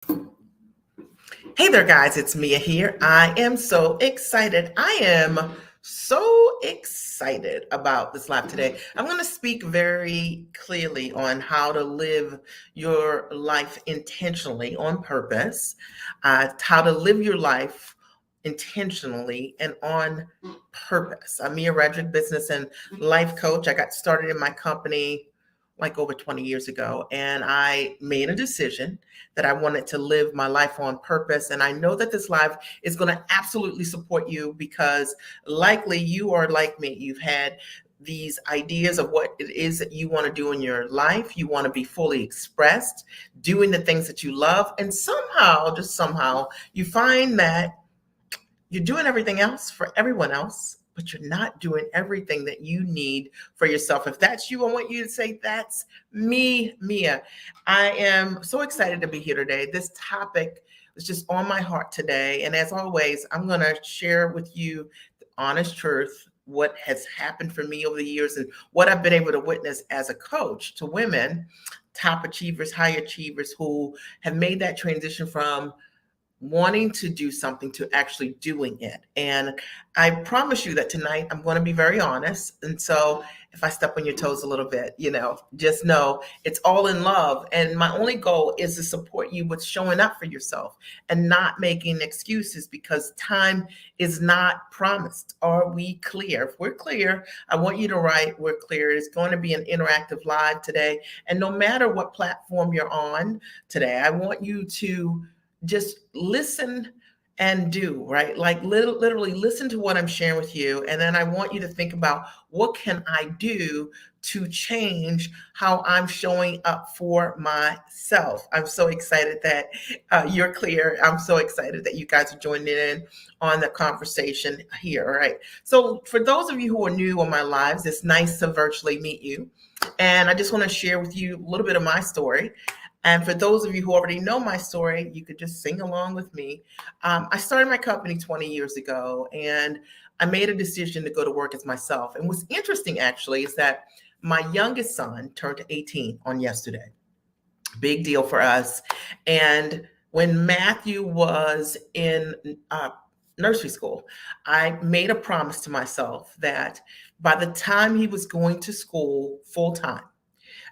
Hey there, guys. It's Mia here. I am so excited. I am so excited about this live today. I'm going to speak very clearly on how to live your life intentionally on purpose, how to live your life intentionally and on purpose. I'm Mia Redrick, business and life coach. I got started in my company like over 20 years ago, and I made a decision that I wanted to live my life on purpose. And I know that this live is going to absolutely support you because likely you are like me. You've had these ideas of what it is that you want to do in your life. You want to be fully expressed, doing the things that you love. And somehow, just somehow, you find that you're doing everything else for everyone else, but you're not doing everything that you need for yourself. If that's you, I want you to say, that's me, Mia. I am so excited to be here today. This topic was just on my heart today. And as always, I'm going to share with you the honest truth, what has happened for me over the years and what I've been able to witness as a coach to women, top achievers, high achievers who have made that transition from wanting to do something to actually doing it. And I promise you that tonight I'm going to be very honest. And so if I step on your toes a little bit, just know it's all in love. And my only goal is to support you with showing up for yourself and not making excuses because time is not promised. Are we clear? If we're clear, I want you to write, we're clear. It's going to be an interactive live today. And no matter what platform you're on today, I want you to just listen and do, right? Like literally listen to what I'm sharing with you. And then I want you to think about what can I do to change how I'm showing up for myself. I'm so excited that you're clear. I'm so excited that you guys are joining in on the conversation here. All right. So for those of you who are new on my lives, it's nice to virtually meet you. And I just want to share with you a little bit of my story. And for those of you who already know my story, you could just sing along with me. I started my company 20 years ago, and I made a decision to go to work as myself. And what's interesting, actually, is that my youngest son turned 18 on yesterday. Big deal for us. And when Matthew was in nursery school, I made a promise to myself that by the time he was going to school full time,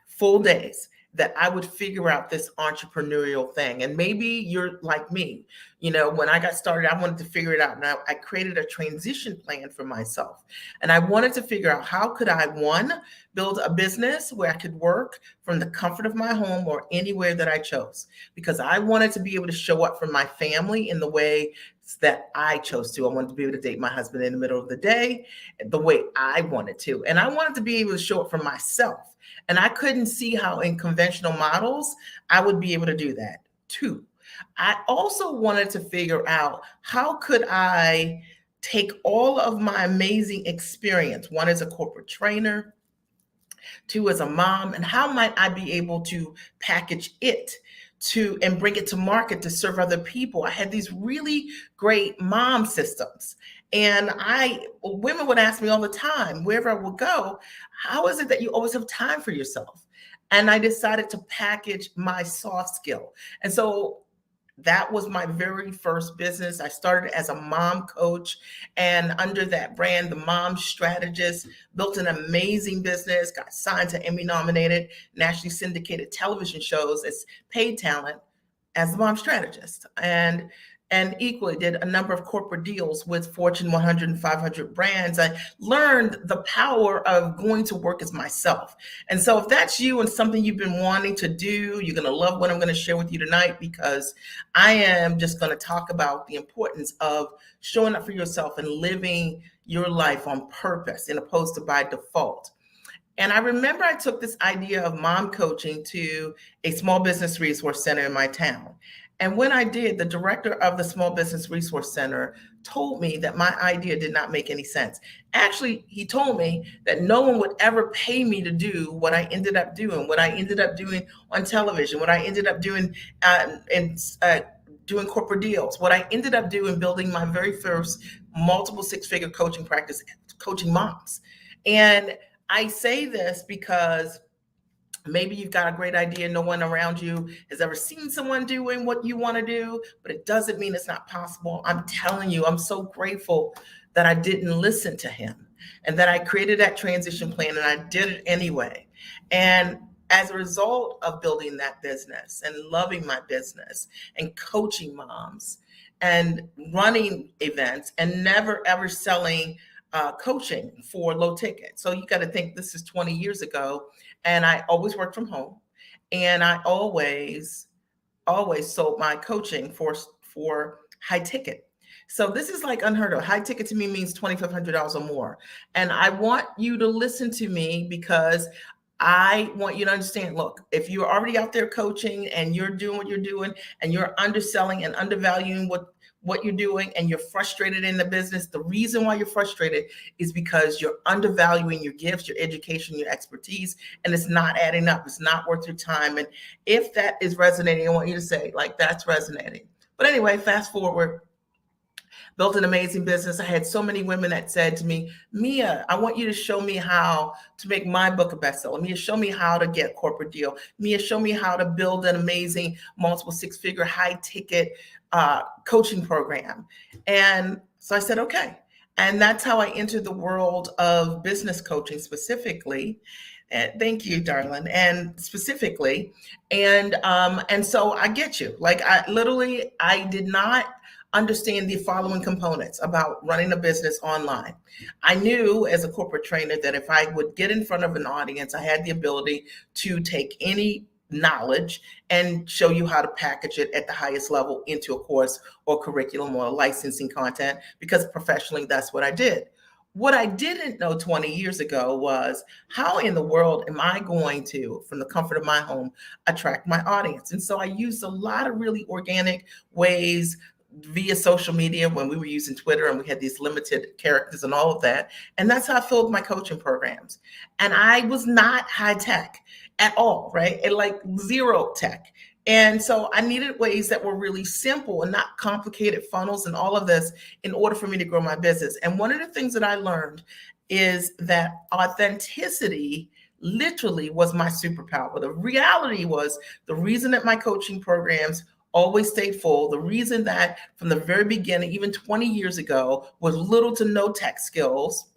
full days, that I would figure out this entrepreneurial thing. And maybe you're like me. When I got started, I wanted to figure it out. Now I created a transition plan for myself. And I wanted to figure out how could I, one, build a business where I could work from the comfort of my home or anywhere that I chose. Because I wanted to be able to show up for my family in the way that I chose to. I wanted to be able to date my husband in the middle of the day the way I wanted to. And I wanted to be able to show up for myself. And I couldn't see how in conventional models I would be able to do that. Two, I also wanted to figure out how could I take all of my amazing experience, one as a corporate trainer, two as a mom, and how might I be able to package it and bring it to market to serve other people. I had these really great mom systems. And women would ask me all the time, wherever I would go, how is it that you always have time for yourself? And I decided to package my soft skill. And so that was my very first business. I started as a mom coach, and under that brand, the Mom Strategist, built an amazing business, got signed to Emmy nominated, nationally syndicated television shows as paid talent as the Mom Strategist. And equally did a number of corporate deals with Fortune 100 and 500 brands. I learned the power of going to work as myself. And so if that's you and something you've been wanting to do, you're going to love what I'm going to share with you tonight, because I am just going to talk about the importance of showing up for yourself and living your life on purpose as opposed to by default. And I remember I took this idea of mom coaching to a small business resource center in my town. And when I did, the director of the Small Business Resource Center told me that my idea did not make any sense. Actually, he told me that no one would ever pay me to do what I ended up doing on television, what I ended up doing doing corporate deals, what I ended up doing building my very first multiple six-figure coaching practice, coaching moms. And I say this because Maybe you've got a great idea. No one around you has ever seen someone doing what you want to do, but it doesn't mean it's not possible. I'm telling you, I'm so grateful that I didn't listen to him and that I created that transition plan and I did it anyway. And as a result of building that business and loving my business and coaching moms and running events and never ever selling coaching for low ticket. So you got to think this is 20 years ago, and I always worked from home, and I always sold my coaching for high ticket. So this is like unheard of. High ticket to me means $2,500 or more. And I want you to listen to me because I want you to understand, look, if you're already out there coaching and you're doing what you're doing and you're underselling and undervaluing what you're doing and you're frustrated in the business, the reason why you're frustrated is because you're undervaluing your gifts, your education, your expertise, and it's not adding up. It's not worth your time. And if that is resonating, I want you to say, like, that's resonating. But anyway, fast forward, built an amazing business. I had so many women that said to me, Mia, I want you to show me how to make my book a bestseller. Mia, show me how to get a corporate deal. Mia, show me how to build an amazing multiple six-figure high ticket coaching program. And so I said, okay. And that's how I entered the world of business coaching specifically. And thank you, darling. And specifically, and so I get you. Like I did not understand the following components about running a business online. I knew as a corporate trainer that if I would get in front of an audience, I had the ability to take any knowledge and show you how to package it at the highest level into a course or curriculum or licensing content, because professionally, that's what I did. What I didn't know 20 years ago was how in the world am I going to, from the comfort of my home, attract my audience? And so I used a lot of really organic ways via social media when we were using Twitter and we had these limited characters and all of that. And that's how I filled my coaching programs. And I was not high tech at all, right? And like zero tech. And so I needed ways that were really simple and not complicated funnels and all of this in order for me to grow my business. And one of the things that I learned is that authenticity literally was my superpower. The reality was the reason that my coaching programs always stayed full. The reason that from the very beginning, even 20 years ago, with little to no tech skills,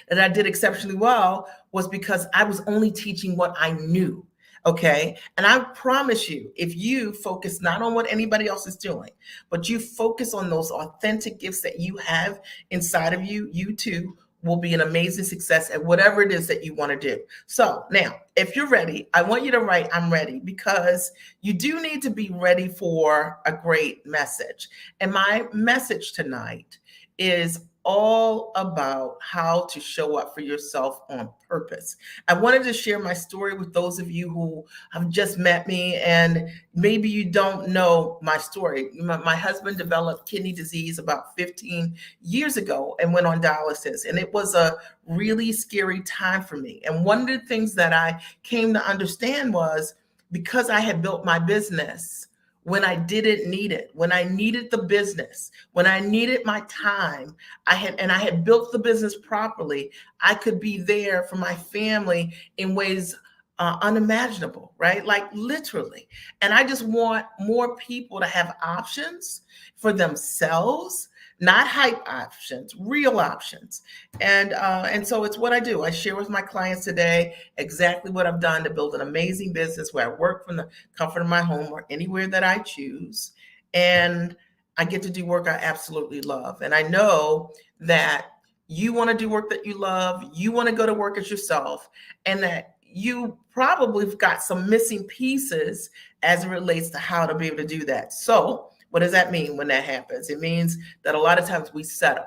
that I did exceptionally well was because I was only teaching what I knew. Okay. And I promise you, if you focus not on what anybody else is doing, but you focus on those authentic gifts that you have inside of you, you too will be an amazing success at whatever it is that you want to do. So now, if you're ready, I want you to write, I'm ready, because you do need to be ready for a great message. And my message tonight is all about how to show up for yourself on purpose. I wanted to share my story with those of you who have just met me and maybe you don't know my story. My husband developed kidney disease about 15 years ago and went on dialysis, and it was a really scary time for me. And one of the things that I came to understand was because I had built my business when I didn't need it, when I needed the business, when I needed my time, I had built the business properly, I could be there for my family in ways unimaginable, right? Like literally. And I just want more people to have options for themselves, not hype options, real options. And so it's what I do. I share with my clients today exactly what I've done to build an amazing business where I work from the comfort of my home or anywhere that I choose. And I get to do work I absolutely love. And I know that you want to do work that you love, you want to go to work as yourself, and that you probably have got some missing pieces as it relates to how to be able to do that. So what does that mean when that happens? It means that a lot of times we settle.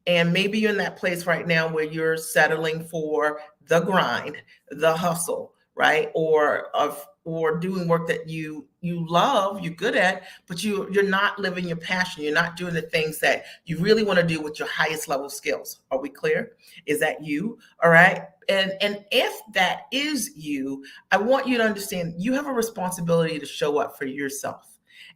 And maybe you're in that place right now where you're settling for the grind, the hustle, right? Or doing work that you love, you're good at, but you're not living your passion. You're not doing the things that you really want to do with your highest level skills. Are we clear? Is that you? All right. And if that is you, I want you to understand you have a responsibility to show up for yourself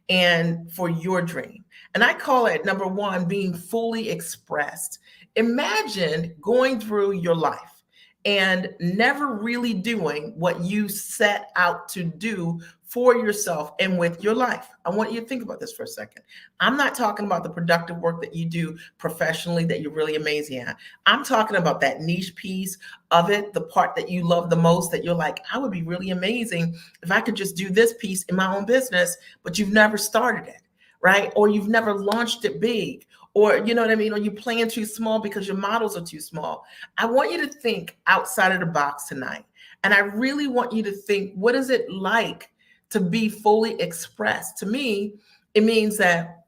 and for your dream. And I call it, number one, being fully expressed. Imagine going through your life and never really doing what you set out to do for yourself and with your life. I want you to think about this for a second. I'm not talking about the productive work that you do professionally that you're really amazing at. I'm talking about that niche piece of it, the part that you love the most, that you're like, I would be really amazing if I could just do this piece in my own business, but you've never started it, right? Or you've never launched it big, or you know what I mean? Or you plan too small because your models are too small. I want you to think outside of the box tonight. And I really want you to think, what is it like to be fully expressed? To me, it means that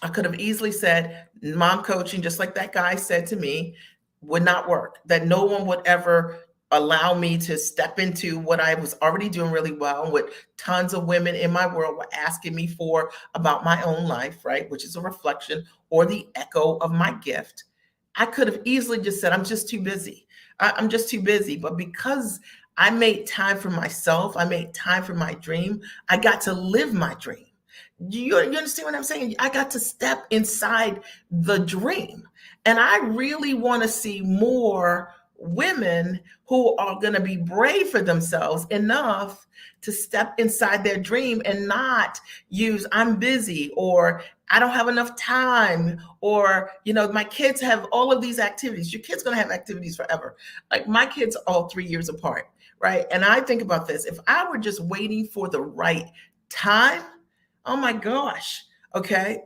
I could have easily said mom coaching, just like that guy said to me, would not work, that no one would ever allow me to step into what I was already doing really well, and what tons of women in my world were asking me for about my own life, right? Which is a reflection or the echo of my gift. I could have easily just said, I'm just too busy. I'm just too busy. But because I made time for myself, I made time for my dream, I got to live my dream. You understand what I'm saying? I got to step inside the dream. And I really want to see more women who are going to be brave for themselves enough to step inside their dream and not use I'm busy, or I don't have enough time, or my kids have all of these activities. Your kids going to have activities forever. Like my kids are all 3 years apart, right? And I think about this. If I were just waiting for the right time, oh my gosh. Okay.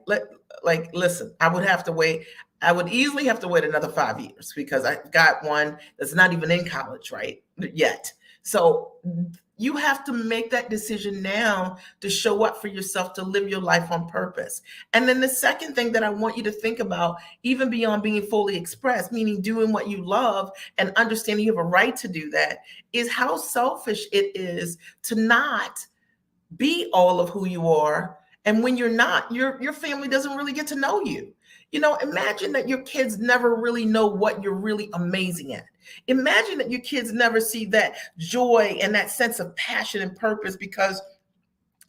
Listen, I would have to wait. I would easily have to wait another 5 years because I've got one that's not even in college, right? Yet. So you have to make that decision now to show up for yourself, to live your life on purpose. And then the second thing that I want you to think about, even beyond being fully expressed, meaning doing what you love and understanding you have a right to do that, is how selfish it is to not be all of who you are. And when you're not, your family doesn't really get to know you. Imagine that your kids never really know what you're really amazing at. Imagine that your kids never see that joy and that sense of passion and purpose, because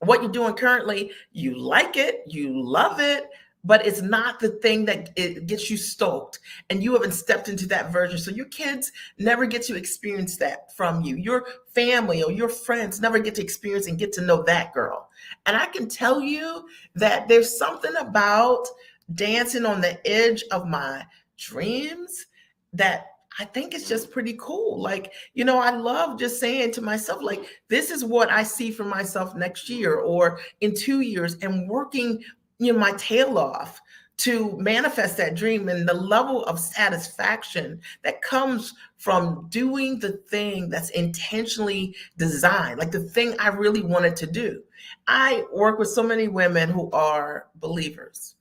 what you're doing currently, you like it, you love it, but it's not the thing that it gets you stoked, and you haven't stepped into that version. So your kids never get to experience that from you. Your family or your friends never get to experience and get to know that girl. And I can tell you that there's something about dancing on the edge of my dreams that I think it's just pretty cool. I love just saying to myself, like, this is what I see for myself next year or in 2 years, and working, my tail off to manifest that dream, and the level of satisfaction that comes from doing the thing that's intentionally designed, like the thing I really wanted to do. I work with so many women who are believers,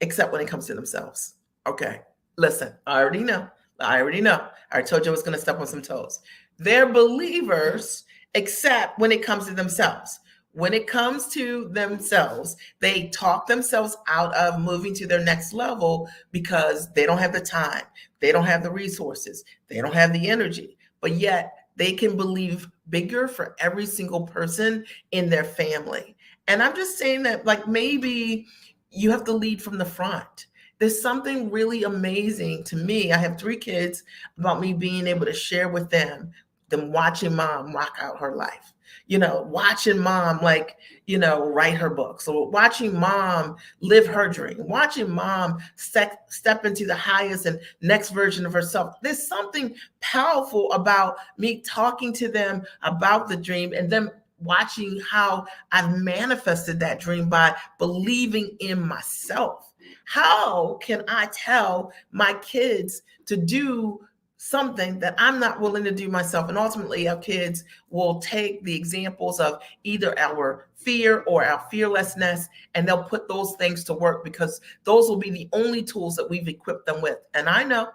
except when it comes to themselves. Okay, listen, I already know. I told you I was going to step on some toes. They're believers, except when it comes to themselves. When it comes to themselves, they talk themselves out of moving to their next level because they don't have the time, they don't have the resources, they don't have the energy, but yet they can believe bigger for every single person in their family. And I'm just saying that, like, maybe you have to lead from the front. There's something really amazing to me. I have 3 kids, about me being able to share with them watching mom rock out her life, watching mom, write her books, or watching mom live her dream, watching mom step into the highest and next version of herself. There's something powerful about me talking to them about the dream, and them watching how I've manifested that dream by believing in myself. How can I tell my kids to do something that I'm not willing to do myself? And ultimately, our kids will take the examples of either our fear or our fearlessness, and they'll put those things to work, because those will be the only tools that we've equipped them with. And I know.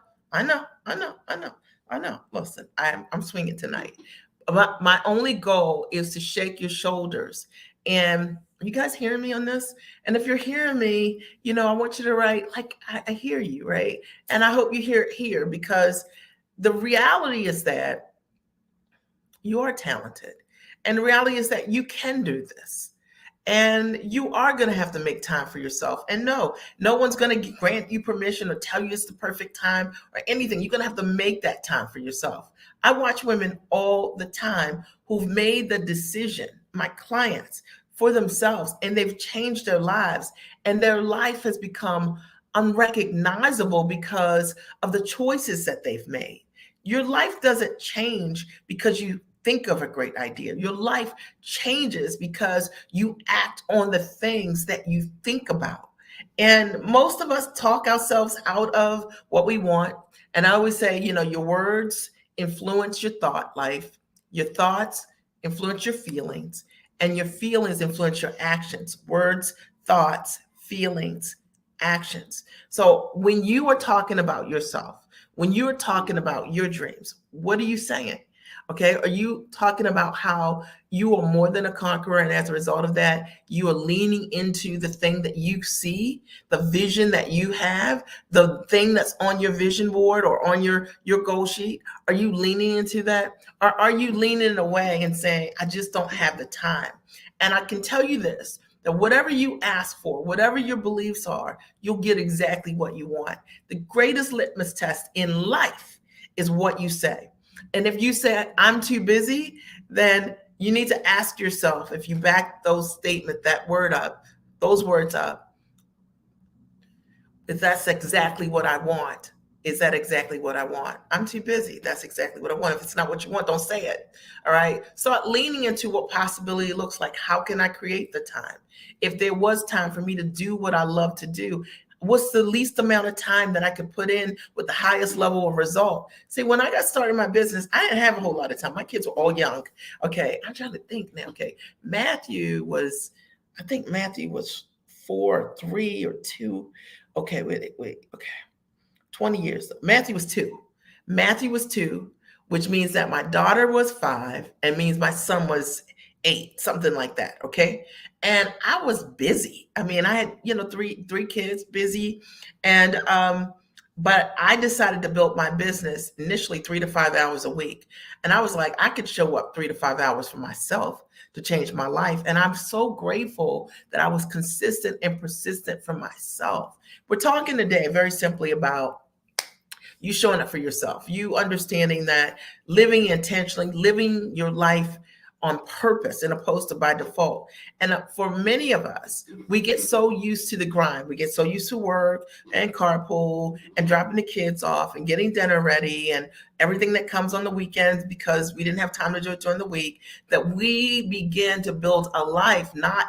Listen, I'm swinging tonight. My only goal is to shake your shoulders. And you guys hearing me on this? And if you're hearing me, I want you to write, like, I hear you, right? And I hope you hear it here, because the reality is that you are talented. And the reality is that you can do this. And you are going to have to make time for yourself. And no, no one's going to grant you permission or tell you it's the perfect time or anything. You're going to have to make that time for yourself. I watch women all the time who've made the decision, my clients, for themselves, and they've changed their lives, and their life has become unrecognizable because of the choices that they've made. Your life doesn't change because you think of a great idea. Your life changes because you act on the things that you think about. And most of us talk ourselves out of what we want. And I always say, your words influence your thought life, your thoughts influence your feelings, and your feelings influence your actions. Words, thoughts, feelings, actions. So when you are talking about yourself, when you're talking about your dreams, what are you saying? Okay. Are you talking about how you are more than a conqueror? And as a result of that, you are leaning into the thing that you see, the vision that you have, the thing that's on your vision board or on your goal sheet? Are you leaning into that? Or are you leaning away and saying, I just don't have the time? And I can tell you this, that whatever you ask for, whatever your beliefs are, you'll get exactly what you want. The greatest litmus test in life is what you say. And if you say, I'm too busy, then you need to ask yourself, if you back those words up, if that's exactly what I want. Is that exactly what I want? I'm too busy. That's exactly what I want. If it's not what you want, don't say it. All right. Start leaning into what possibility looks like. How can I create the time? If there was time for me to do what I love to do, what's the least amount of time that I could put in with the highest level of result? See, when I got started in my business, I didn't have a whole lot of time. My kids were all young. Okay. I'm trying to think now. Okay. I think Matthew was 4, 3, or 2. Okay. Wait. Okay. 20 years. Matthew was 2. Matthew was 2, which means that my daughter was 5 and means my son was 8, something like that. Okay. And I was busy. I mean, I had, three kids, busy. And, but I decided to build my business initially 3 to 5 hours a week. And I was like, I could show up 3 to 5 hours for myself to change my life. And I'm so grateful that I was consistent and persistent for myself. We're talking today very simply about you showing up for yourself, you understanding that living intentionally, living your life on purpose and opposed to by default. And for many of us, we get so used to the grind. We get so used to work and carpool and dropping the kids off and getting dinner ready and everything that comes on the weekends because we didn't have time to do it during the week, that we begin to build a life not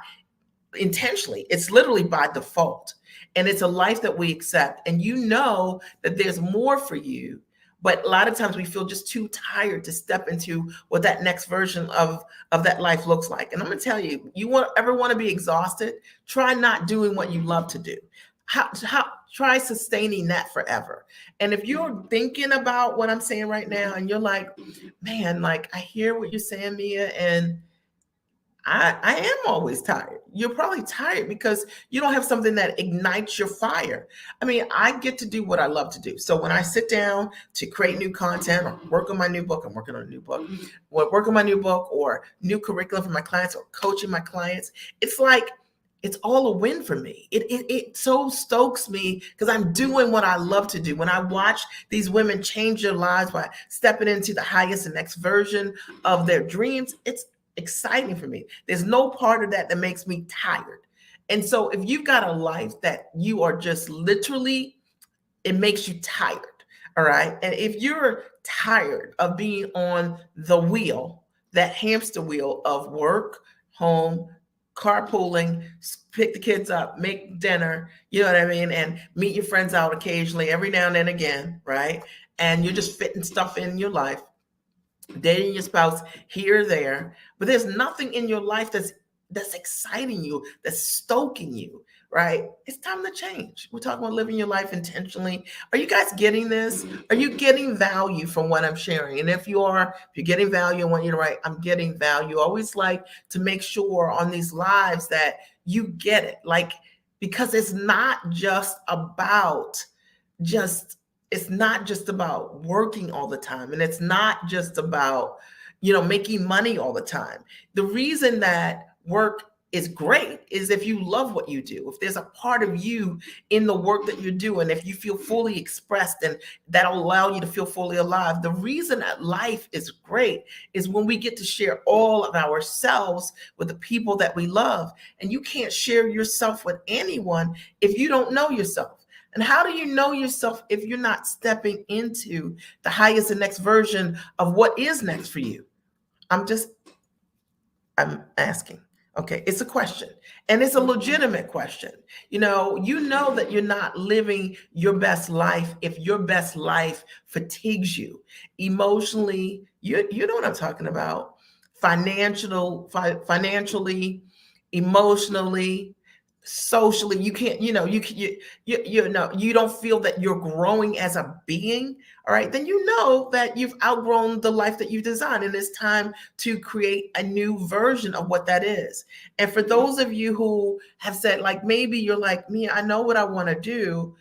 intentionally. It's literally by default. And it's a life that we accept. And you know that there's more for you. But a lot of times we feel just too tired to step into what that next version of that life looks like. And I'm going to tell you, ever want to be exhausted? Try not doing what you love to do. Try sustaining that forever. And if you're thinking about what I'm saying right now and you're like, man, like I hear what you're saying, Mia, and I am always tired. You're probably tired because you don't have something that ignites your fire. I mean, I get to do what I love to do. So when I sit down to create new content or work on my new book, I'm working on a new book, work on my new book or new curriculum for my clients or coaching my clients, it's like, it's all a win for me. It so stokes me because I'm doing what I love to do. When I watch these women change their lives by stepping into the highest and next version of their dreams, it's exciting for me. There's no part of that makes me tired. And so if you've got a life that you are just literally, it makes you tired. All right. And if you're tired of being on the wheel, that hamster wheel of work, home, carpooling, pick the kids up, make dinner, you know what I mean? And meet your friends out occasionally, every now and then again, right? And you're just fitting stuff in your life, dating your spouse here or there, but there's nothing in your life that's exciting you, that's stoking you, right? It's time to change. We're talking about living your life intentionally. Are you guys getting this? Are you getting value from what I'm sharing? And if you're getting value, I want you to write, I'm getting value. I always like to make sure on these lives that you get it, like, because it's not just about working all the time, and it's not just about making money all the time. The reason that work is great is if you love what you do. If there's a part of you in the work that you're doing, if you feel fully expressed, and that'll allow you to feel fully alive. The reason that life is great is when we get to share all of ourselves with the people that we love. And you can't share yourself with anyone if you don't know yourself. And how do you know yourself if you're not stepping into the highest and next version of what is next for you? I'm asking. Okay, it's a question, and it's a legitimate question. You know that you're not living your best life if your best life fatigues you emotionally. You know what I'm talking about. Financially, emotionally, socially. You can't, you don't feel that you're growing as a being. All right, then you know that you've outgrown the life that you designed, and it's time to create a new version of what that is. And for those of you who have said, like, maybe you're like me, I know what I want to do,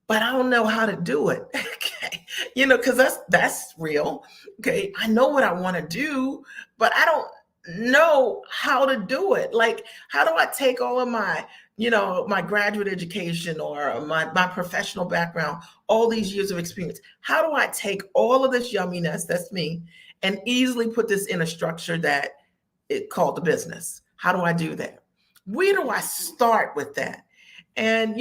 but I don't know how to do it. Okay. Because that's real. Okay. I know what I want to do, but I don't know how to do it. Like, how do I take all of my graduate education or my professional background, all these years of experience? How do I take all of this yumminess, that's me, and easily put this in a structure that it called the business? How do I do that? Where do I start with that? And,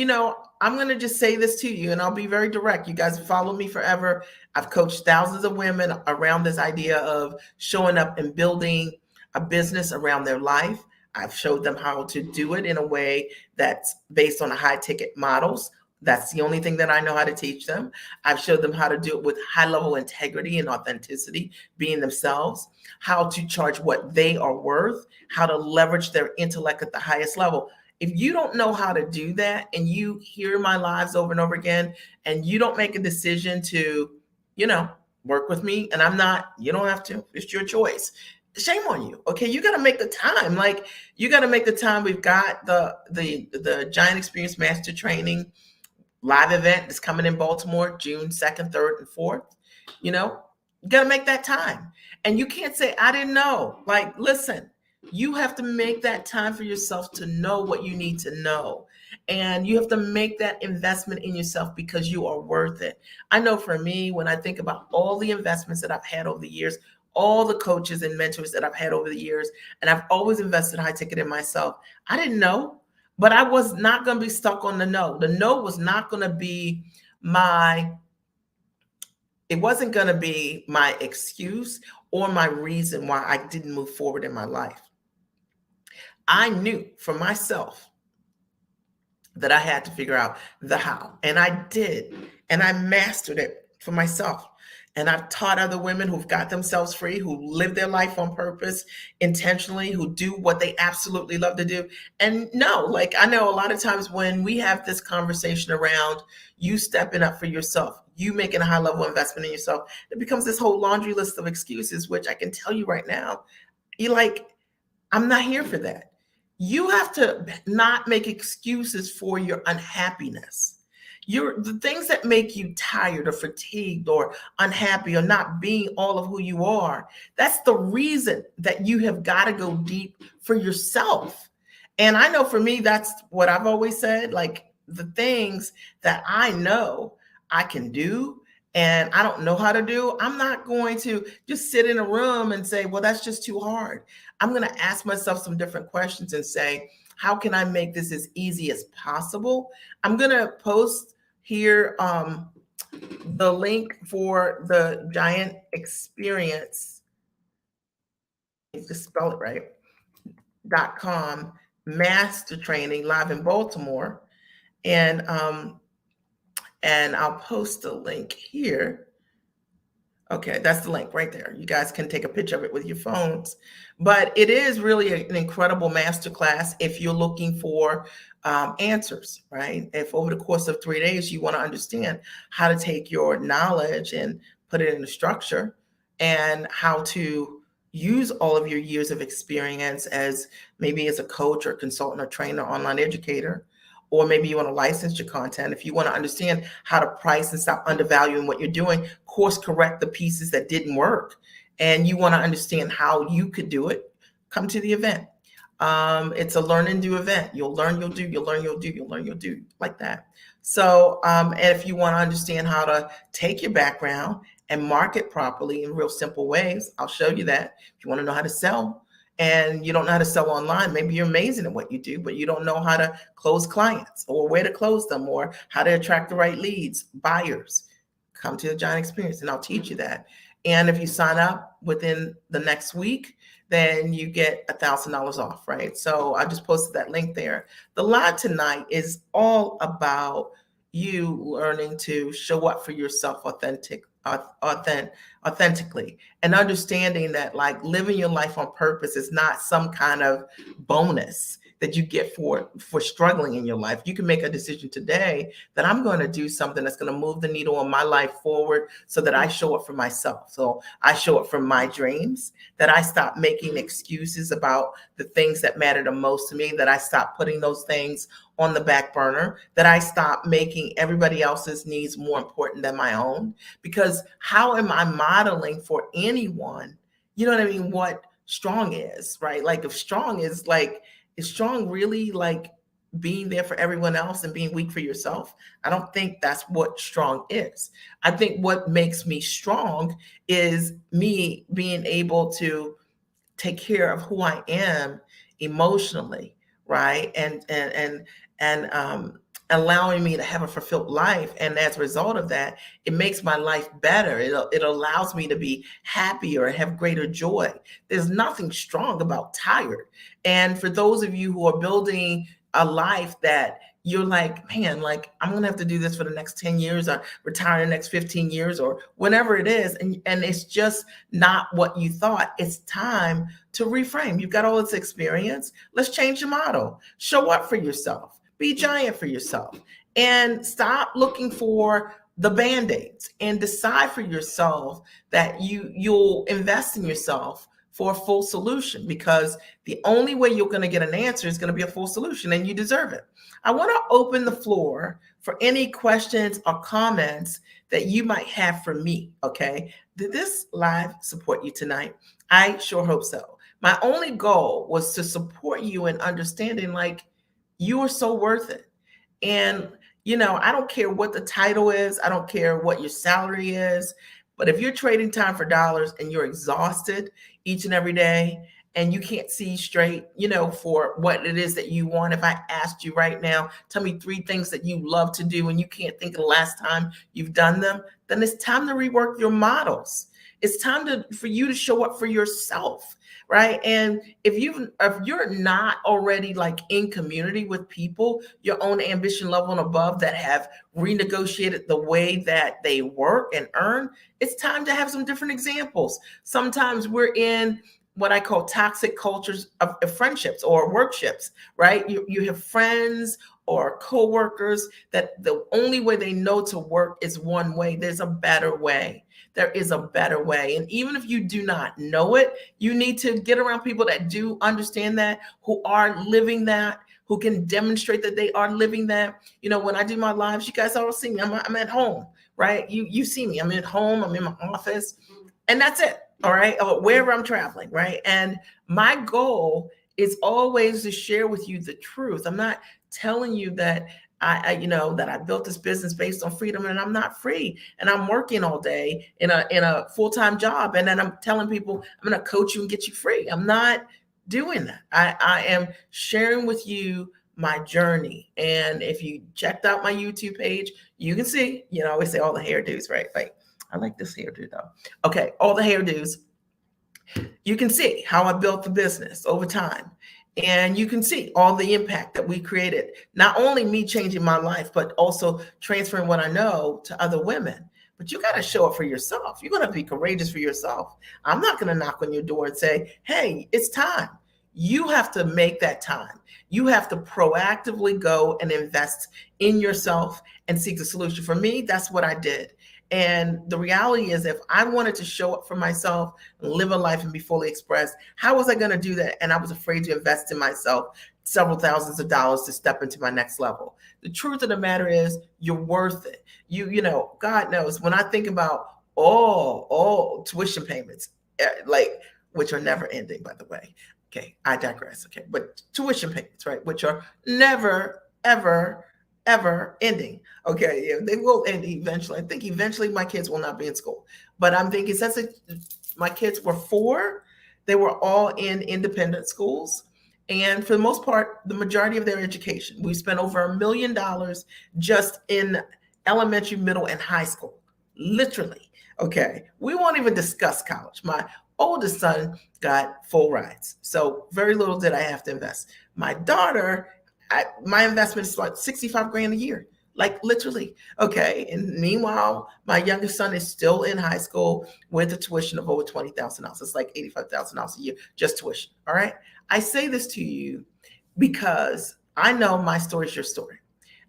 I'm going to just say this to you, and I'll be very direct. You guys have followed me forever. I've coached thousands of women around this idea of showing up and building a business around their life. I've showed them how to do it in a way that's based on a high ticket models. That's the only thing that I know how to teach them. I've showed them how to do it with high level integrity and authenticity, being themselves, how to charge what they are worth, how to leverage their intellect at the highest level. If you don't know how to do that, and you hear my lives over and over again, and you don't make a decision to, work with me, and you don't have to, it's your choice. Shame on you. Okay. You got to make the time. Like, you got to make the time. We've got the Giant Experience Master Training live event that's coming in Baltimore, June 2nd, 3rd, and 4th. You got to make that time. And you can't say, I didn't know. Like, listen, you have to make that time for yourself to know what you need to know. And you have to make that investment in yourself because you are worth it. I know for me, when I think about all the investments that I've had over the years, all the coaches and mentors that I've had over the years, and I've always invested high ticket in myself. I didn't know, but I was not going to be stuck on the no. The no was not going to be it wasn't going to be my excuse or my reason why I didn't move forward in my life. I knew for myself that I had to figure out the how, and I did, and I mastered it for myself. And I've taught other women who've got themselves free, who live their life on purpose, intentionally, who do what they absolutely love to do. And no, like, I know a lot of times when we have this conversation around you stepping up for yourself, you making a high level investment in yourself, it becomes this whole laundry list of excuses, which I can tell you right now, I'm not here for that. You have to not make excuses for your unhappiness. The things that make you tired or fatigued or unhappy or not being all of who you are, that's the reason that you have got to go deep for yourself. And I know for me, that's what I've always said, like, the things that I know I can do and I don't know how to do, I'm not going to just sit in a room and say, well, that's just too hard. I'm going to ask myself some different questions and say, how can I make this as easy as possible? I'm going to post here the link for the Giant Experience, just spell it right, .com master training live in Baltimore. And I'll post the link here. Okay, that's the link right there. You guys can take a picture of it with your phones. But it is really an incredible masterclass if you're looking for answers, right? If over the course of 3 days, you want to understand how to take your knowledge and put it in a structure, and how to use all of your years of experience as maybe as a coach or consultant or trainer, online educator, or maybe you want to license your content. If you want to understand how to price and stop undervaluing what you're doing, course correct the pieces that didn't work, and you want to understand how you could do it, come to the event. It's a learn and do event. You'll learn, you'll do, you'll learn, you'll do, you'll learn, you'll do, like that. So, and if you want to understand how to take your background and market properly in real simple ways, I'll show you that. If you want to know how to sell and you don't know how to sell online, maybe you're amazing at what you do, but you don't know how to close clients or where to close them or how to attract the right leads, buyers, come to the Giant Experience and I'll teach you that. And if you sign up within the next week, then you get $1,000 off, right? So I just posted that link there. The live tonight is all about you learning to show up for yourself authentically, and understanding that like living your life on purpose is not some kind of bonus that you get for struggling in your life. You can make a decision today that I'm going to do something that's going to move the needle in my life forward so that I show up for myself. So I show up for my dreams, that I stop making excuses about the things that matter the most to me, that I stop putting those things on the back burner, that I stop making everybody else's needs more important than my own. Because how am I modeling for anyone, you know what I mean, what strong is, right? Like if strong is like, is strong really like being there for everyone else and being weak for yourself? I don't think that's what strong is. I think what makes me strong is me being able to take care of who I am emotionally, right? And allowing me to have a fulfilled life. And as a result of that, it makes my life better. It allows me to be happier, have greater joy. There's nothing strong about tired. And for those of you who are building a life that you're like, man, like I'm gonna have to do this for the next 10 years or retire in the next 15 years or whatever it is. And it's just not what you thought. It's time to reframe. You've got all this experience. Let's change your model. Show up for yourself. Be giant for yourself. And stop looking for the band-aids and decide for yourself that you'll invest in yourself for a full solution, because the only way you're going to get an answer is going to be a full solution, and you deserve it. I want to open the floor for any questions or comments that you might have for me. Okay. Did this live support you tonight? I sure hope so. My only goal was to support you in understanding like you are so worth it. And, you know, I don't care what the title is. I don't care what your salary is. But if you're trading time for dollars and you're exhausted each and every day and you can't see straight, you know, for what it is that you want. If I asked you right now, tell me 3 things that you love to do and you can't think of the last time you've done them, then it's time to rework your models. It's time for you to show up for yourself, right? And if you're not already like in community with people, your own ambition level and above, that have renegotiated the way that they work and earn, it's time to have some different examples. Sometimes we're in what I call toxic cultures of friendships or workships, right? You have friends or coworkers that the only way they know to work is one way. There's a better way. There is a better way. And even if you do not know it, you need to get around people that do understand that, who are living that, who can demonstrate that they are living that. You know, when I do my lives, you guys all see me. I'm at home, right? You see me. I'm at home. I'm in my office, and that's it. All right, or wherever I'm traveling, right? And my goal is always to share with you the truth. I'm not telling you that that I built this business based on freedom and I'm not free and I'm working all day in a full-time job, and then I'm telling people I'm going to coach you and get you free. I'm not doing that. I am sharing with you my journey. And if you checked out my YouTube page, you can see, you know, I always say all the hairdos, right? Like, I like this hairdo though. Okay, all the hairdos. You can see how I built the business over time. And you can see all the impact that we created. Not only me changing my life, but also transferring what I know to other women. But you got to show up for yourself. You're going to be courageous for yourself. I'm not going to knock on your door and say, hey, it's time. You have to make that time. You have to proactively go and invest in yourself and seek the solution. For me, that's what I did. And the reality is, if I wanted to show up for myself, live a life and be fully expressed, how was I going to do that? And I was afraid to invest in myself several thousands of dollars to step into my next level. The truth of the matter is, you're worth it. You know, God knows, when I think about all tuition payments, like, which are never ending, by the way, Okay, I digress. Okay, but tuition payments, right, which are never, ever, ever ending. Okay, yeah, they will end eventually. I think eventually my kids will not be in school, but I'm thinking since my kids were 4, they were all in independent schools. And for the most part, the majority of their education, we spent over $1 million just in elementary, middle, and high school, literally. Okay, we won't even discuss college. My oldest son got full rides. So very little did I have to invest. My daughter, my investment is like 65 grand a year, like literally. Okay. And meanwhile, my youngest son is still in high school with a tuition of over $20,000. It's like $85,000 a year, just tuition. All right. I say this to you because I know my story is your story.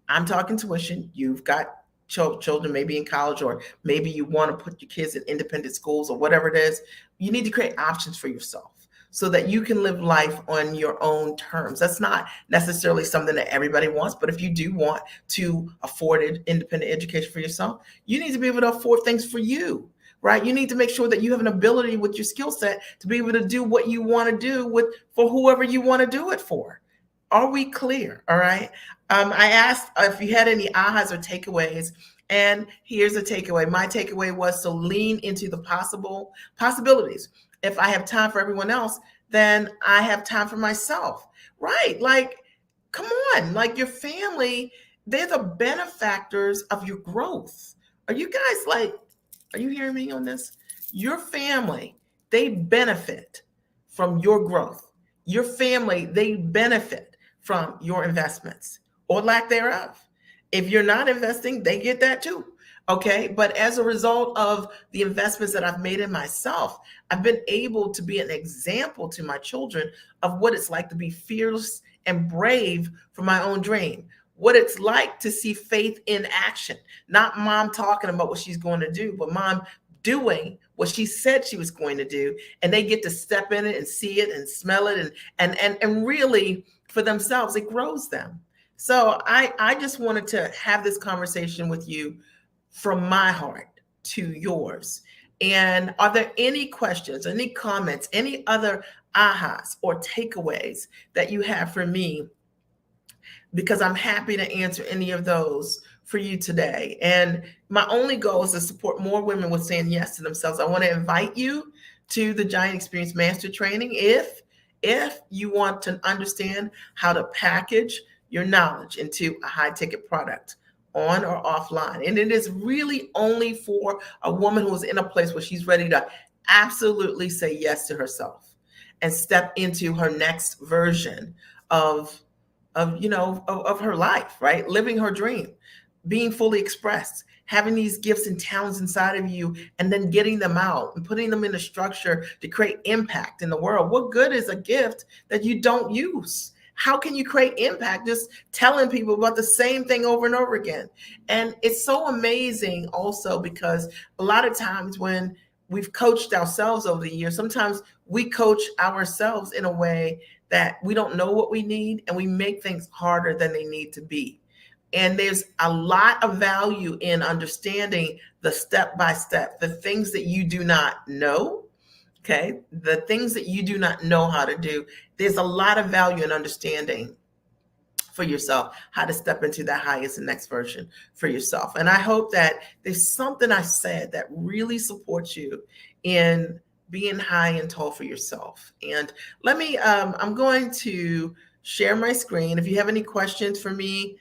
I'm talking tuition. You've got children maybe in college, or maybe you want to put your kids in independent schools or whatever it is. You need to create options for yourself so that you can live life on your own terms. That's not necessarily something that everybody wants, but if you do want to afford independent education for yourself, you need to be able to afford things for you. Right? You need to make sure that you have an ability with your skill set to be able to do what you want to do with for whoever you want to do it for. Are we clear? All right. I asked if you had any ahas or takeaways, and here's a takeaway. My takeaway was to lean into the possibilities. If I have time for everyone else, then I have time for myself. Right? Like, come on. Like your family, they're the benefactors of your growth. Are you guys like? Are you hearing me on this? Your family, they benefit from your growth. Your family, they benefit from your investments or lack thereof. If you're not investing, they get that too. Okay. But as a result of the investments that I've made in myself, I've been able to be an example to my children of what it's like to be fearless and brave for my own dream. What it's like to see faith in action, not mom talking about what she's going to do, but mom doing what she said she was going to do. And they get to step in it and see it and smell it and really for themselves, it grows them. So I just wanted to have this conversation with you from my heart to yours. And are there any questions, any comments, any other ahas or takeaways that you have for me? Because I'm happy to answer any of those for you today. And my only goal is to support more women with saying yes to themselves. I want to invite you to the Giant Experience Master Training if you want to understand how to package your knowledge into a high ticket product on or offline. And it is really only for a woman who is in a place where she's ready to absolutely say yes to herself and step into her next version of of her life, right? Living her dream, being fully expressed, having these gifts and talents inside of you, and then getting them out and putting them in a structure to create impact in the world. What good is a gift that you don't use? How can you create impact just telling people about the same thing over and over again? And it's so amazing also because a lot of times when we've coached ourselves over the years, sometimes we coach ourselves in a way that we don't know what we need and we make things harder than they need to be. And there's a lot of value in understanding the step by step, the things that you do not know. Okay. The things that you do not know how to do. There's a lot of value in understanding for yourself how to step into that highest and next version for yourself. And I hope that there's something I said that really supports you in being high and tall for yourself. And let me, I'm going to share my screen. If you have any questions for me,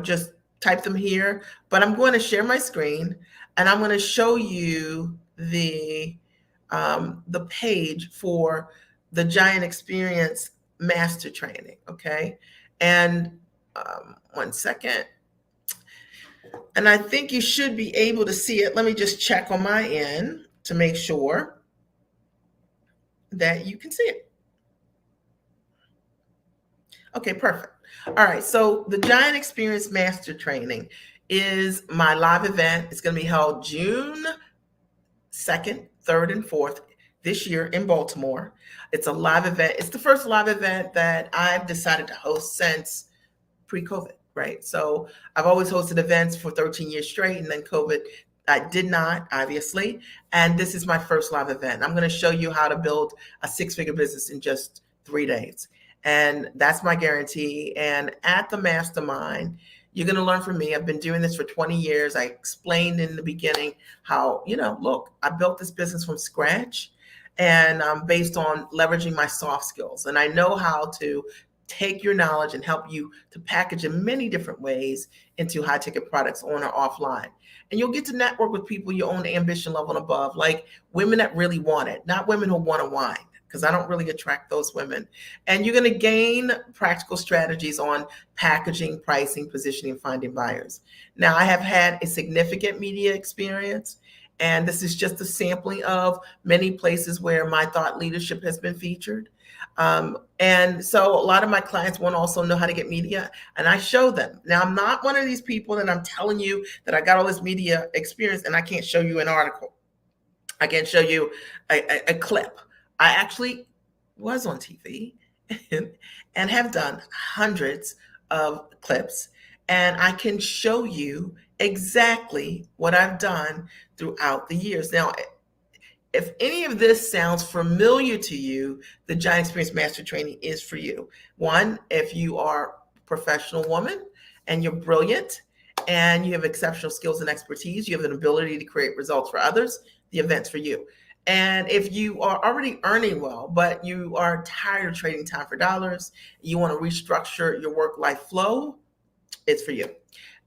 just type them here. But I'm going to share my screen and I'm going to show you the page for the Giant Experience Master Training. Okay. And 1 second. And I think you should be able to see it. Let me just check on my end to make sure that you can see it. Okay, perfect. All right, so the Giant Experience Master Training is my live event. It's going to be held June 2nd, 3rd, and 4th this year in Baltimore. It's a live event. It's the first live event that I've decided to host since pre-COVID, right? So I've always hosted events for 13 years straight, and then COVID I did not, obviously. And this is my first live event. I'm going to show you how to build a six-figure business in just 3 days. And that's my guarantee. And at the mastermind, you're going to learn from me. I've been doing this for 20 years. I explained in the beginning how, look, I built this business from scratch and based on leveraging my soft skills. And I know how to take your knowledge and help you to package in many different ways into high ticket products on or offline. And you'll get to network with people your own ambition level and above, like women that really want it, not women who want to whine, because I don't really attract those women. And you're going to gain practical strategies on packaging, pricing, positioning, finding buyers. Now, I have had a significant media experience, and this is just a sampling of many places where my thought leadership has been featured. And so a lot of my clients want to also know how to get media, and I show them. Now, I'm not one of these people that I'm telling you that I got all this media experience and I can't show you an article. I can't show you a clip. I actually was on TV and have done hundreds of clips, and I can show you exactly what I've done throughout the years. Now, if any of this sounds familiar to you, the Giant Experience Master Training is for you. One, if you are a professional woman and you're brilliant and you have exceptional skills and expertise, you have an ability to create results for others, the event's for you. And if you are already earning well, but you are tired of trading time for dollars, you want to restructure your work-life flow, it's for you.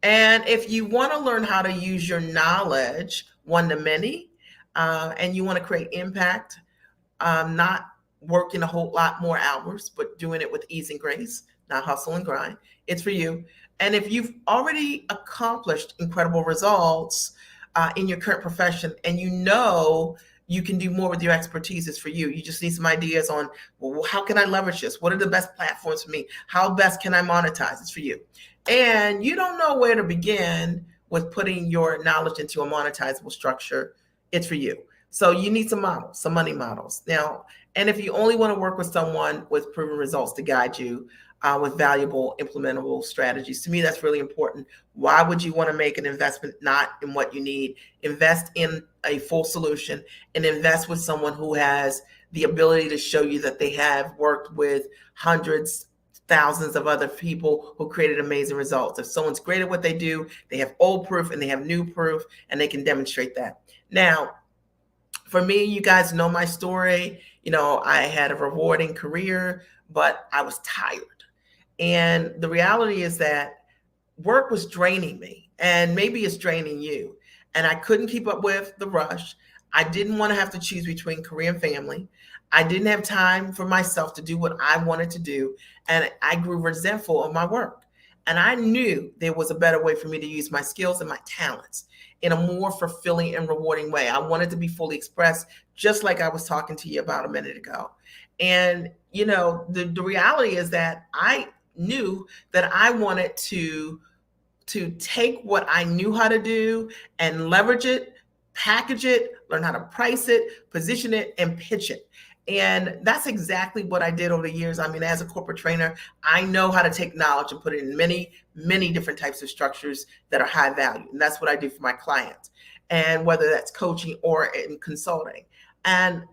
And if you want to learn how to use your knowledge one-to-many, and you want to create impact, not working a whole lot more hours, but doing it with ease and grace, not hustle and grind, it's for you. And if you've already accomplished incredible results in your current profession and you can do more with your expertise, it's for you. You just need some ideas on, well, how can I leverage this? What are the best platforms for me? How best can I monetize? It's for you. And you don't know where to begin with putting your knowledge into a monetizable structure, it's for you. So you need some models, some money models. Now, and if you only want to work with someone with proven results to guide you with valuable implementable strategies, to me, that's really important. Why would you want to make an investment not in what you need? Invest in a full solution and invest with someone who has the ability to show you that they have worked with hundreds, thousands of other people who created amazing results. If someone's great at what they do, they have old proof and they have new proof, and they can demonstrate that. Now, for me, you guys know my story. I had a rewarding career, but I was tired. And the reality is that work was draining me, and maybe it's draining you. And I couldn't keep up with the rush. I didn't want to have to choose between career and family. I didn't have time for myself to do what I wanted to do. And I grew resentful of my work. And I knew there was a better way for me to use my skills and my talents in a more fulfilling and rewarding way. I wanted to be fully expressed, just like I was talking to you about a minute ago. And, the reality is that I knew that I wanted to take what I knew how to do and leverage it, package it, learn how to price it, position it, and pitch it. And that's exactly what I did over the years. I mean, as a corporate trainer, I know how to take knowledge and put it in many, many different types of structures that are high value. And that's what I do for my clients. And whether that's coaching or in consulting. And,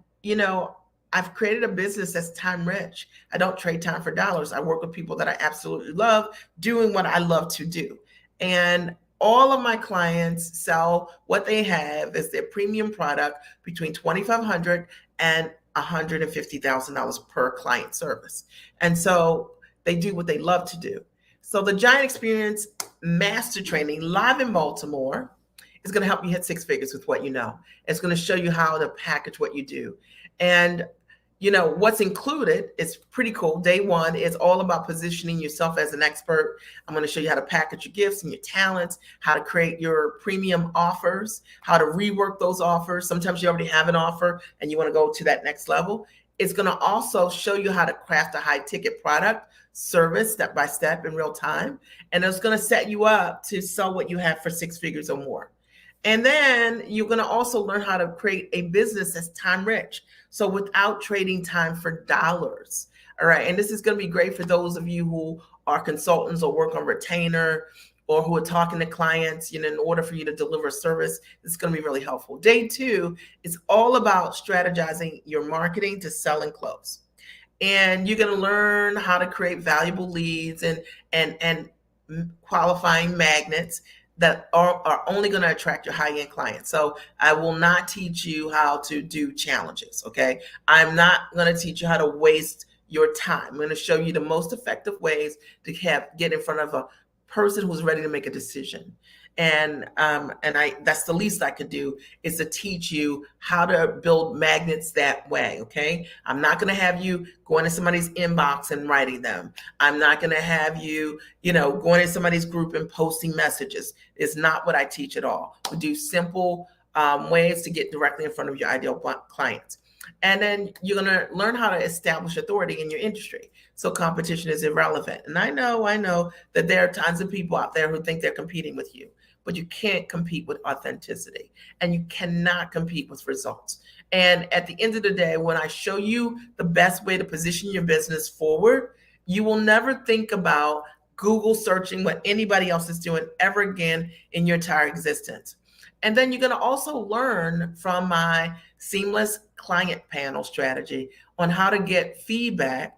I've created a business that's time rich. I don't trade time for dollars. I work with people that I absolutely love doing what I love to do. And all of my clients sell what they have as their premium product between $2,500 and $150,000 per client service. And so they do what they love to do. So the Giant Experience Master Training live in Baltimore is going to help you hit six figures with what you know. It's going to show you how to package what you do. And what's included is pretty cool. Day one is all about positioning yourself as an expert. I'm going to show you how to package your gifts and your talents, how to create your premium offers, how to rework those offers. Sometimes you already have an offer and you want to go to that next level. It's going to also show you how to craft a high ticket product, service step by step in real time. And it's going to set you up to sell what you have for six figures or more. And then you're going to also learn how to create a business that's time rich. So without trading time for dollars. All right. And this is going to be great for those of you who are consultants or work on retainer, or who are talking to clients, in order for you to deliver a service, it's going to be really helpful. Day 2 is all about strategizing your marketing to sell and close. And you're going to learn how to create valuable leads and qualifying magnets that are only going to attract your high-end clients. So I will not teach you how to do challenges, okay? I'm not going to teach you how to waste your time. I'm going to show you the most effective ways to get in front of a person who's ready to make a decision. And I that's the least I could do, is to teach you how to build magnets that way. Okay. I'm not going to have you going to somebody's inbox and writing them. I'm not going to have you, going in somebody's group and posting messages. It's not what I teach at all. We do simple ways to get directly in front of your ideal clients. And then you're going to learn how to establish authority in your industry. So competition is irrelevant. And I know that there are tons of people out there who think they're competing with you, but you can't compete with authenticity, and you cannot compete with results. And at the end of the day, when I show you the best way to position your business forward, you will never think about Google searching what anybody else is doing ever again in your entire existence. And then you're going to also learn from my seamless client panel strategy on how to get feedback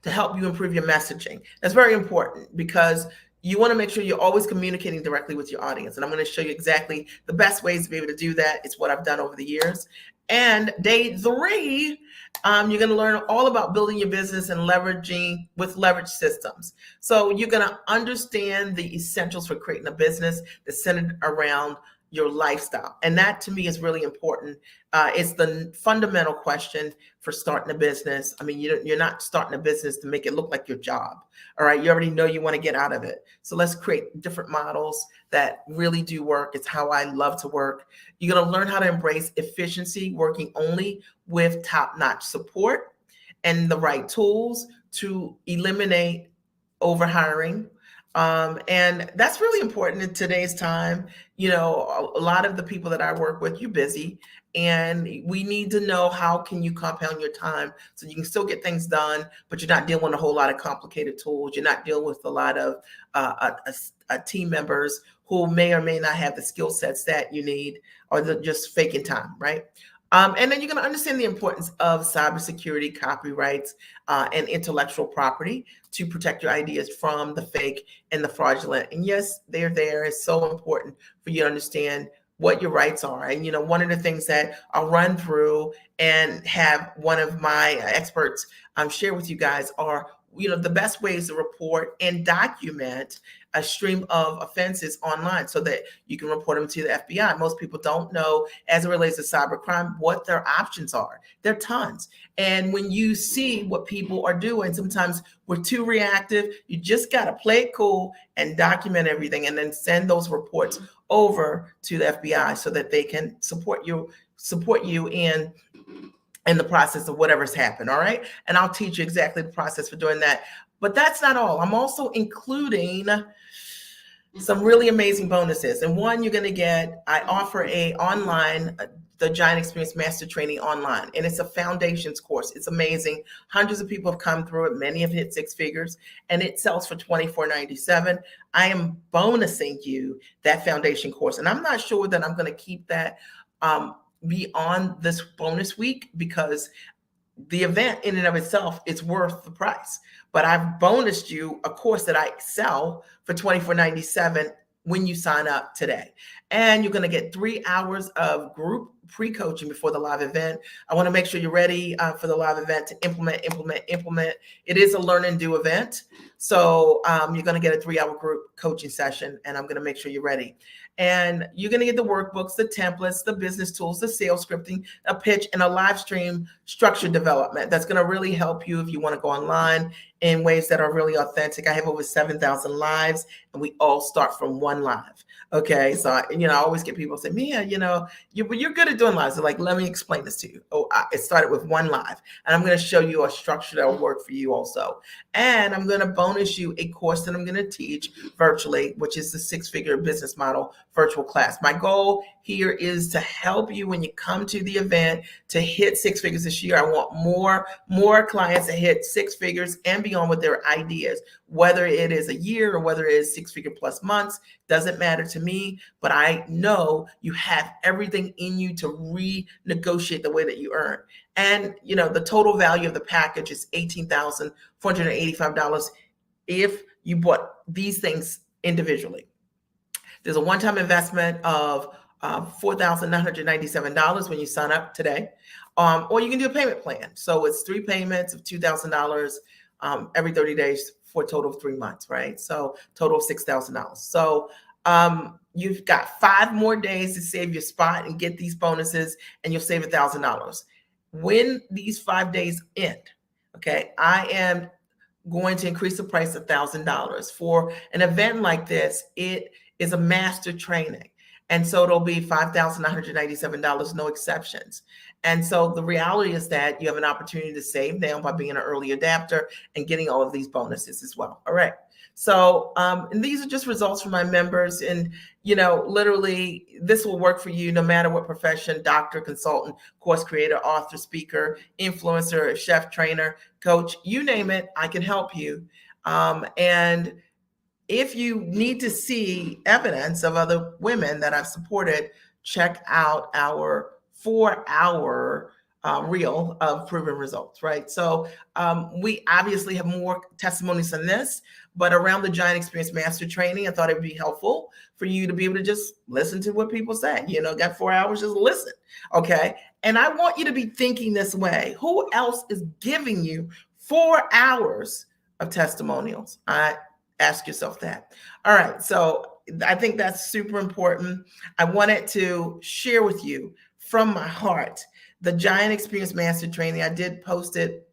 to help you improve your messaging. That's very important, because you want to make sure you're always communicating directly with your audience. And I'm going to show you exactly the best ways to be able to do that. It's what I've done over the years. And day 3, you're going to learn all about building your business and leveraging with leverage systems. So you're going to understand the essentials for creating a business that's centered around your lifestyle. And that, to me, is really important. It's the fundamental question for starting a business. I mean, you're not starting a business to make it look like your job. All right. You already know you want to get out of it. So let's create different models that really do work. It's how I love to work. You're going to learn how to embrace efficiency, working only with top-notch support and the right tools to eliminate overhiring. And that's really important in today's time. A lot of the people that I work with, you're busy, and we need to know how can you compound your time so you can still get things done, but you're not dealing with a whole lot of complicated tools. You're not dealing with a lot of team members who may or may not have the skill sets that you need, or they're just faking time, right? And then you're going to understand the importance of cybersecurity, copyrights, and intellectual property to protect your ideas from the fake and the fraudulent. And yes, they're there. It's so important for you to understand what your rights are. And, one of the things that I'll run through and have one of my experts share with you guys are, the best ways to report and document a stream of offenses online so that you can report them to the FBI. Most people don't know, as it relates to cybercrime, what their options are. There are tons. And when you see what people are doing, sometimes we're too reactive. You just got to play it cool and document everything, and then send those reports over to the FBI so that they can support you in the process of whatever's happened. All right. And I'll teach you exactly the process for doing that. But that's not all. I'm also including some really amazing bonuses. And one, you're going to get, I offer the Giant Experience Master Training online. And it's a foundations course. It's amazing. Hundreds of people have come through it. Many have hit 6 figures, and it sells for $24.97. I am bonusing you that foundation course. And I'm not sure that I'm going to keep that beyond this bonus week, because the event in and of itself is worth the price. But I've bonused you a course that I sell for $24.97 when you sign up today. And you're going to get 3 hours of group pre-coaching before the live event. I want to make sure you're ready for the live event to implement. It is a learn and do event. So you're going to get a 3-hour group coaching session, and I'm going to make sure you're ready. And you're going to get the workbooks, the templates, the business tools, the sales scripting, a pitch, and a live stream structure development. That's going to really help you if you want to go online in ways that are really authentic. I have over 7,000 lives, and we all start from one live. Okay. So, I always get people say, Mia, you're good at doing lives. They're like, let me explain this to you. It started with one live, and I'm going to show you a structure that will work for you also. And I'm going to bonus you a course that I'm going to teach virtually, which is the 6-figure business model virtual class. My goal here is to help you when you come to the event to hit six figures this year. I want more clients to hit six figures and beyond with their ideas, whether it is a year or whether it is 6-figure plus months, doesn't matter to me, but I know you have everything in you to renegotiate the way that you earn. And the total value of the package is $18,485 if you bought these things individually. There's a one-time investment of $4,997 when you sign up today, or you can do a payment plan. So it's 3 payments of $2,000 every 30 days for a total of 3 months, right? So total of $6,000. So you've got 5 more days to save your spot and get these bonuses, and you'll save $1,000. When these 5 days end, okay, I am going to increase the price $1,000 for an event like this. It is a master training, and so it'll be $5,997, no exceptions. And so the reality is that you have an opportunity to save now by being an early adapter and getting all of these bonuses as well. All right. So, and these are just results from my members, and literally this will work for you no matter what profession: doctor, consultant, course creator, author, speaker, influencer, chef, trainer, coach, you name it, I can help you. And if you need to see evidence of other women that I've supported, check out our 4-hour reel of proven results, right? So we obviously have more testimonies than this, but around the Giant Experience Master Training, I thought it would be helpful for you to be able to just listen to what people say. Got 4 hours, just listen, okay? And I want you to be thinking this way: who else is giving you 4 hours of testimonials? Ask yourself that. All right, so I think that's super important. I wanted to share with you from my heart the Giant Experience Master Training. I did post it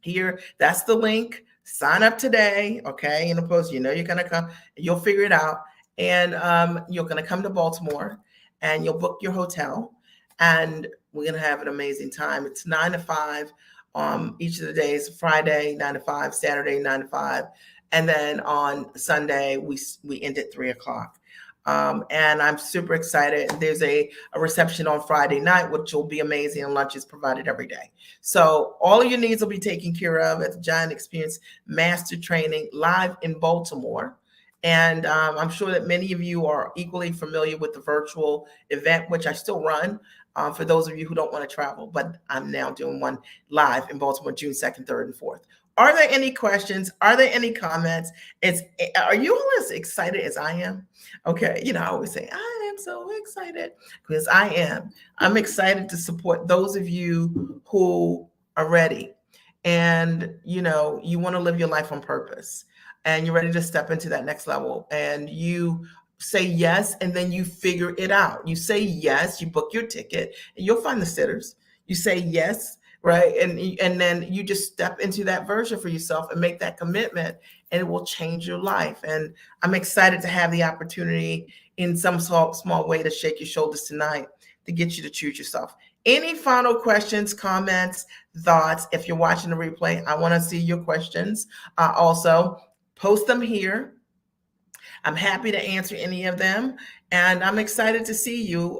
here. That's the link. Sign up today, okay? In the post, you're gonna come. You'll figure it out, and you're gonna come to Baltimore, and you'll book your hotel, and we're gonna have an amazing time. It's 9 to 5 each of the days: Friday 9 to 5, Saturday 9 to 5. And then on Sunday, we end at 3:00. And I'm super excited. There's a reception on Friday night, which will be amazing, and lunch is provided every day. So all of your needs will be taken care of at the Giant Experience Master Training live in Baltimore. And I'm sure that many of you are equally familiar with the virtual event, which I still run for those of you who don't want to travel. But I'm now doing one live in Baltimore, June 2nd, 3rd, and 4th. Are there any questions? Are there any comments? Are you all as excited as I am? Okay, I always say, I am so excited, because I am. I'm excited to support those of you who are ready, and you want to live your life on purpose, and you're ready to step into that next level, and you say yes, and then you figure it out. You say yes, you book your ticket, and you'll find the sitters. You say yes, right? And then you just step into that version for yourself and make that commitment, and it will change your life. And I'm excited to have the opportunity in some small way to shake your shoulders tonight to get you to choose yourself. Any final questions, comments, thoughts? If you're watching the replay, I want to see your questions. Also, post them here. I'm happy to answer any of them. And I'm excited to see you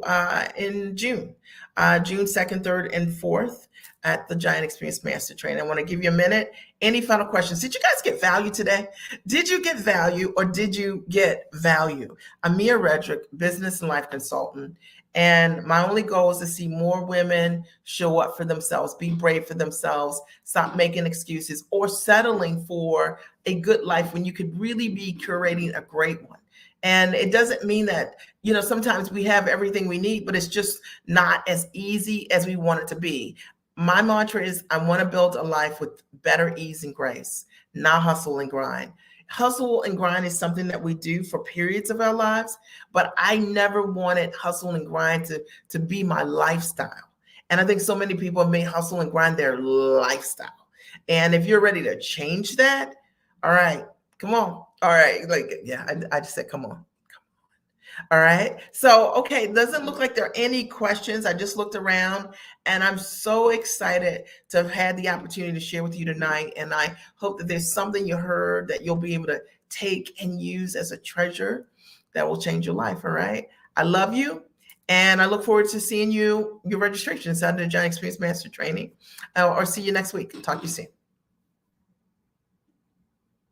in June 2nd, 3rd, and 4th at the Giant Experience Master Training. I want to give you a minute. Any final questions? Did you guys get value today? Did you get value, or did you get value? I'm Mia Redrick, business and life consultant. And my only goal is to see more women show up for themselves, be brave for themselves, stop making excuses or settling for a good life when you could really be curating a great one. And it doesn't mean that, sometimes we have everything we need, but it's just not as easy as we want it to be. My mantra is, I want to build a life with better ease and grace, not hustle and grind. Hustle and grind is something that we do for periods of our lives, but I never wanted hustle and grind to be my lifestyle. And I think so many people have made hustle and grind their lifestyle. And if you're ready to change that, all right, come on. All right. I just said, come on. All right. So, okay. It doesn't look like there are any questions. I just looked around, and I'm so excited to have had the opportunity to share with you tonight. And I hope that there's something you heard that you'll be able to take and use as a treasure that will change your life. All right. I love you. And I look forward to seeing your registration inside the Giant Experience Master Training, or see you next week. Talk to you soon.